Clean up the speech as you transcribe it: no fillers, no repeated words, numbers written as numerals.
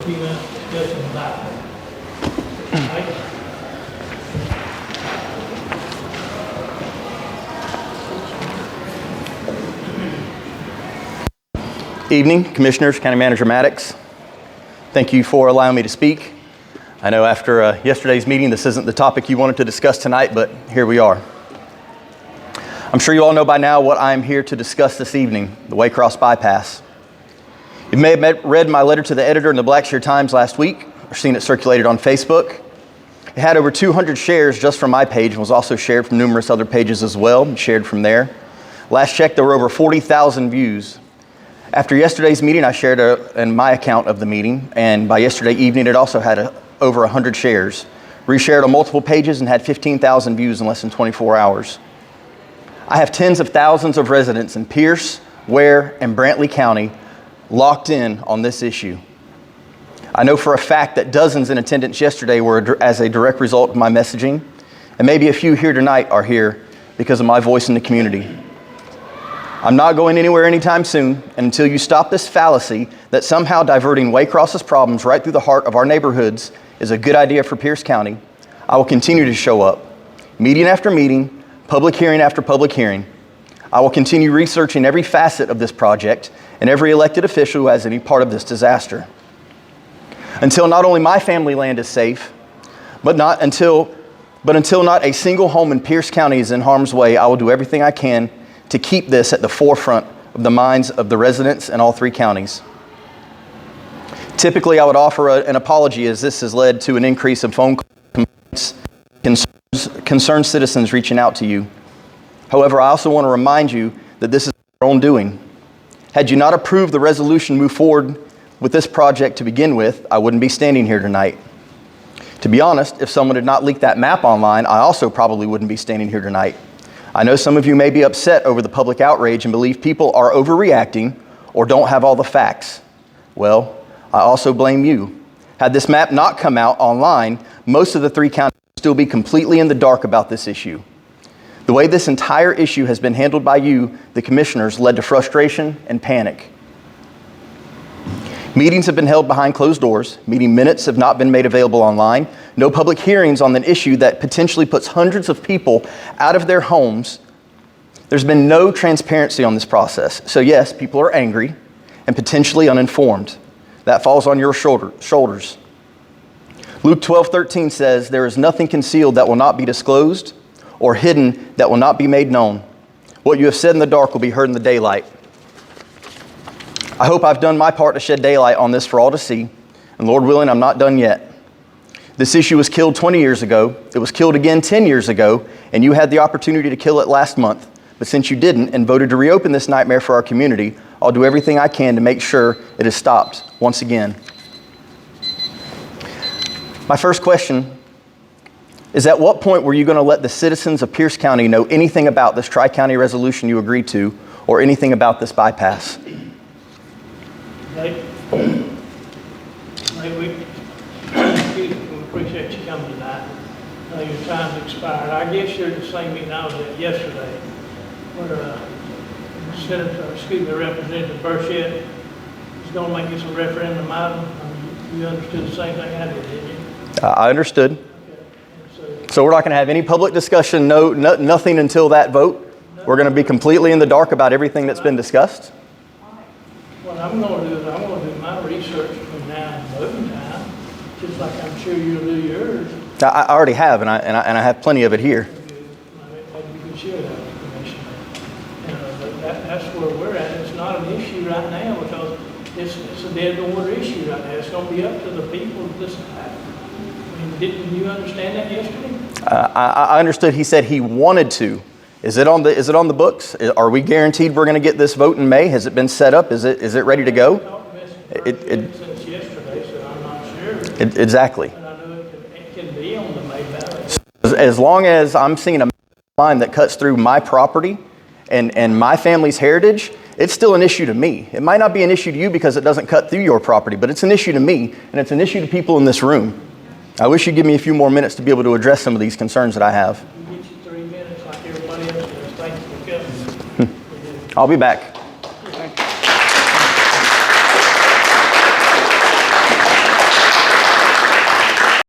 Discussion about it. Right? Evening, Commissioners, County Manager Maddox. Thank you for allowing me to speak. I know after yesterday's meeting, this isn't the topic you wanted to discuss tonight, but here we are. I'm sure you all know by now what I'm here to discuss this evening, the Waycross bypass. You may have read my letter to the editor in the Blackshear Times last week, or seen it circulated on Facebook. It had over 200 shares just from my page and was also shared from numerous other pages as well, and shared from there. Last check, there were over 40,000 views. After yesterday's meeting, I shared in my account of the meeting, and by yesterday evening, it also had over 100 shares. Reshared on multiple pages and had 15,000 views in less than 24 hours. I have tens of thousands of residents in Pierce, Ware, and Brantley County locked in on this issue. I know for a fact that dozens in attendance yesterday were as a direct result of my messaging, and maybe a few here tonight are here because of my voice in the community. I'm not going anywhere anytime soon, and until you stop this fallacy that somehow diverting Waycross's problems right through the heart of our neighborhoods is a good idea for Pierce County, I will continue to show up, meeting after meeting, public hearing after public hearing. I will continue researching every facet of this project and every elected official who has any part of this disaster. Until not only my family land is safe, but until not a single home in Pierce County is in harm's way, I will do everything I can to keep this at the forefront of the minds of the residents in all three counties. Typically, I would offer an apology as this has led to an increase in phone complaints, concerned citizens reaching out to you. However, I also want to remind you that this is your own doing. Had you not approved the resolution move forward with this project to begin with, I wouldn't be standing here tonight. To be honest, if someone had not leaked that map online, I also probably wouldn't be standing here tonight. I know some of you may be upset over the public outrage and believe people are overreacting or don't have all the facts. Well, I also blame you. Had this map not come out online, most of the three counties would still be completely in the dark about this issue. The way this entire issue has been handled by you, the commissioners, led to frustration and panic. Meetings have been held behind closed doors. Meeting minutes have not been made available online. No public hearings on an issue that potentially puts hundreds of people out of their homes. There's been no transparency on this process. So yes, people are angry and potentially uninformed. That falls on your shoulders. Luke 12:13 says, "There is nothing concealed that will not be disclosed, or hidden that will not be made known. What you have said in the dark will be heard in the daylight." I hope I've done my part to shed daylight on this for all to see, and Lord willing, I'm not done yet. This issue was killed 20 years ago. It was killed again 10 years ago, and you had the opportunity to kill it last month. But since you didn't and voted to reopen this nightmare for our community, I'll do everything I can to make sure it is stopped once again. My first question is, at what point were you going to let the citizens of Pierce County know anything about this Tri-County resolution you agreed to, or anything about this bypass? We appreciate you coming tonight. Your time's expired. I guess you're at the same meeting I was at yesterday, where Representative Burchett is going to make this a referendum item. You understood the same thing I did, didn't you? I understood. Okay. So we're not going to have any public discussion, nothing until that vote? We're going to be completely in the dark about everything that's been discussed? What I'm going to do is I'm going to do my research from now and voting time, just like I'm sure you'll do yours. I already have, and I have plenty of it here. Maybe you can share that with the commission. But that's where we're at. It's not an issue right now because it's a dead order issue right now. It's going to be up to the people to decide. I mean, didn't you understand that yesterday? I understood he said he wanted to. Is it on the books? Are we guaranteed we're going to get this vote in May? Has it been set up? Is it ready to go? Since yesterday, so I'm not sure. Exactly. But I know it can be on the May ballot. As long as I'm seeing a line that cuts through my property and my family's heritage, it's still an issue to me. It might not be an issue to you because it doesn't cut through your property, but it's an issue to me, and it's an issue to people in this room. I wish you'd give me a few more minutes to be able to address some of these concerns that I have. We'll get you 3 minutes like everybody else does. Thank you for coming. I'll be back.